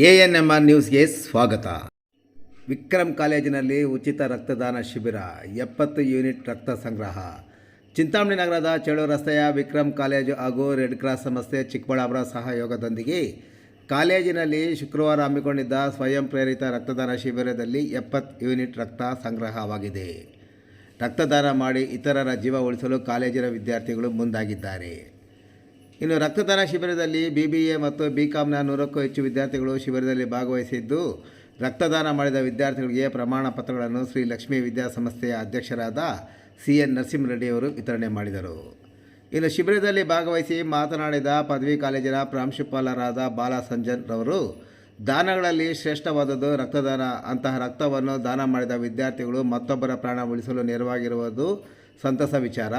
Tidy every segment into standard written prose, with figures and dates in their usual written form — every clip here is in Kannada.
ANMR ನ್ಯೂಸ್ಗೆ ಸ್ವಾಗತ. ವಿಕ್ರಮ್ ಕಾಲೇಜಿನಲ್ಲಿ ಉಚಿತ ರಕ್ತದಾನ ಶಿಬಿರ, 70 ಯೂನಿಟ್ ರಕ್ತ ಸಂಗ್ರಹ. ಚಿಂತಾಮಣಿ ನಗರದ ಚೇಳೂರು ರಸ್ತೆಯ ವಿಕ್ರಮ್ ಕಾಲೇಜು ಹಾಗೂ ರೆಡ್ ಕ್ರಾಸ್ ಸಂಸ್ಥೆ ಚಿಕ್ಕಬಳ್ಳಾಪುರ ಸಹಯೋಗದೊಂದಿಗೆ ಕಾಲೇಜಿನಲ್ಲಿ ಶುಕ್ರವಾರ ಹಮ್ಮಿಕೊಂಡಿದ್ದ ಸ್ವಯಂ ಪ್ರೇರಿತ ರಕ್ತದಾನ ಶಿಬಿರದಲ್ಲಿ 70 ಯೂನಿಟ್ ರಕ್ತ ಸಂಗ್ರಹವಾಗಿದೆ. ರಕ್ತದಾನ ಮಾಡಿ ಇತರರ ಜೀವ ಉಳಿಸಲು ಕಾಲೇಜಿನ ವಿದ್ಯಾರ್ಥಿಗಳು ಮುಂದಾಗಿದ್ದಾರೆ. ಇನ್ನು ರಕ್ತದಾನ ಶಿಬಿರದಲ್ಲಿ BBA ಮತ್ತು BComನ 100ಕ್ಕೂ ಹೆಚ್ಚು ವಿದ್ಯಾರ್ಥಿಗಳು ಶಿಬಿರದಲ್ಲಿ ಭಾಗವಹಿಸಿದ್ದು, ರಕ್ತದಾನ ಮಾಡಿದ ವಿದ್ಯಾರ್ಥಿಗಳಿಗೆ ಪ್ರಮಾಣ ಪತ್ರಗಳನ್ನು ಶ್ರೀ ಲಕ್ಷ್ಮೀ ವಿದ್ಯಾಸಂಸ್ಥೆಯ ಅಧ್ಯಕ್ಷರಾದ CN ನರಸಿಂಹರೆಡ್ಡಿಯವರು ವಿತರಣೆ ಮಾಡಿದರು. ಇನ್ನು ಶಿಬಿರದಲ್ಲಿ ಭಾಗವಹಿಸಿ ಮಾತನಾಡಿದ ಪದವಿ ಕಾಲೇಜಿನ ಪ್ರಾಂಶುಪಾಲರಾದ ಬಾಲಸಂಜನ್ ರವರು, ದಾನಗಳಲ್ಲಿ ಶ್ರೇಷ್ಠವಾದದ್ದು ರಕ್ತದಾನ. ಅಂತಹ ರಕ್ತವನ್ನು ದಾನ ಮಾಡಿದ ವಿದ್ಯಾರ್ಥಿಗಳು ಮತ್ತೊಬ್ಬರ ಪ್ರಾಣ ಉಳಿಸಲು ನೆರವಾಗಿರುವುದು ಸಂತಸ ವಿಚಾರ.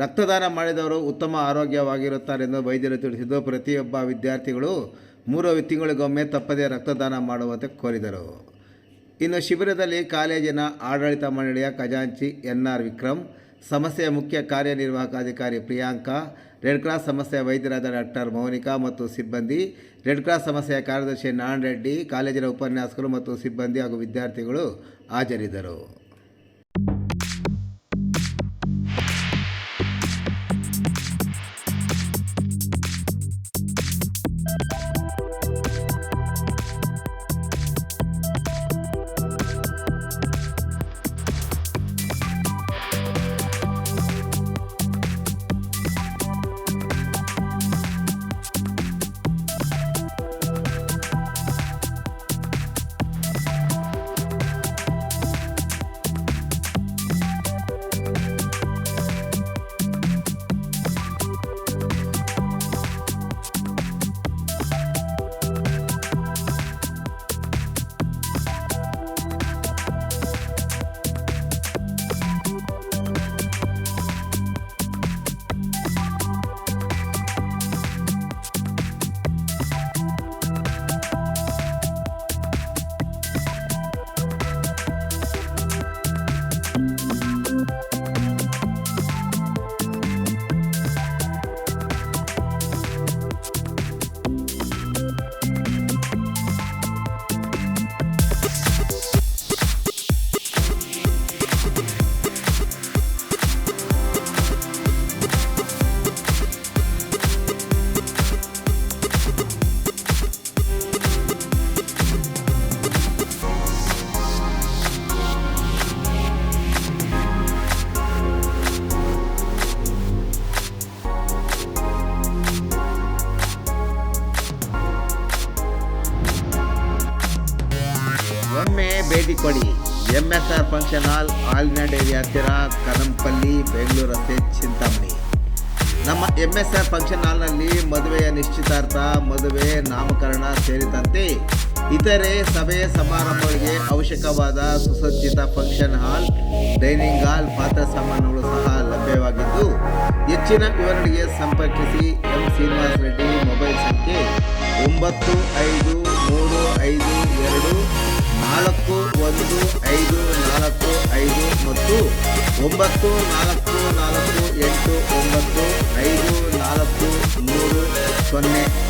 ರಕ್ತದಾನ ಮಾಡಿದವರು ಉತ್ತಮ ಆರೋಗ್ಯವಾಗಿರುತ್ತಾರೆಂದು ವೈದ್ಯರು ತಿಳಿಸಿದ್ದು, ಪ್ರತಿಯೊಬ್ಬ ವಿದ್ಯಾರ್ಥಿಗಳು 3 ತಿಂಗಳಿಗೊಮ್ಮೆ ತಪ್ಪದೇ ರಕ್ತದಾನ ಮಾಡುವಂತೆ ಕೋರಿದರು. ಇನ್ನು ಶಿಬಿರದಲ್ಲಿ ಕಾಲೇಜಿನ ಆಡಳಿತ ಮಂಡಳಿಯ ಖಜಾಂಚಿ NR ವಿಕ್ರಮ್, ಸಂಸ್ಥೆಯ ಮುಖ್ಯ ಕಾರ್ಯನಿರ್ವಾಹಕ ಅಧಿಕಾರಿ ಪ್ರಿಯಾಂಕಾ, ರೆಡ್ ಕ್ರಾಸ್ ಸಂಸ್ಥೆಯ ವೈದ್ಯರಾದ ಡಾಕ್ಟರ್ ಮೌನಿಕಾ ಮತ್ತು ಸಿಬ್ಬಂದಿ, ರೆಡ್ ಕ್ರಾಸ್ ಸಂಸ್ಥೆಯ ಕಾರ್ಯದರ್ಶಿ ನಾರಾಯಣ ರೆಡ್ಡಿ, ಕಾಲೇಜಿನ ಉಪನ್ಯಾಸಕರು ಮತ್ತು ಸಿಬ್ಬಂದಿ ಹಾಗೂ ವಿದ್ಯಾರ್ಥಿಗಳು ಹಾಜರಿದ್ದರು. ಒಮ್ಮೆ ಭೇಟಿ ಕೊಡಿ. MSR ಫಂಕ್ಷನ್ ಹಾಲ್, ಆಲ್ನ ಡೈರಿ ಹತ್ತಿರ, ಕನಂಪಲ್ಲಿ, ಬೆಂಗಳೂರು ರಸ್ತೆ, ಚಿಂತಾಮಣಿ. ನಮ್ಮ MSR ಫಂಕ್ಷನ್ ಹಾಲ್ನಲ್ಲಿ ಮದುವೆಯ ನಿಶ್ಚಿತಾರ್ಥ, ಮದುವೆ, ನಾಮಕರಣ ಸೇರಿದಂತೆ ಇತರೆ ಸಭೆ ಸಮಾರಂಭಗಳಿಗೆ ಅವಶ್ಯಕವಾದ ಸುಸಜ್ಜಿತ ಫಂಕ್ಷನ್ ಹಾಲ್, ಡೈನಿಂಗ್ ಹಾಲ್, ಪಾತ್ರ ಸಾಮಾನುಗಳು ಸಹ ಲಭ್ಯವಾಗಿದ್ದು, ಹೆಚ್ಚಿನ ವಿವರಣೆಗೆ ಸಂಪರ್ಕಿಸಿ. M. ಶ್ರೀನಿವಾಸ ರೆಡ್ಡಿ, ಮೊಬೈಲ್ ಸಂಖ್ಯೆ 9452441545 ಮತ್ತು 9448954330.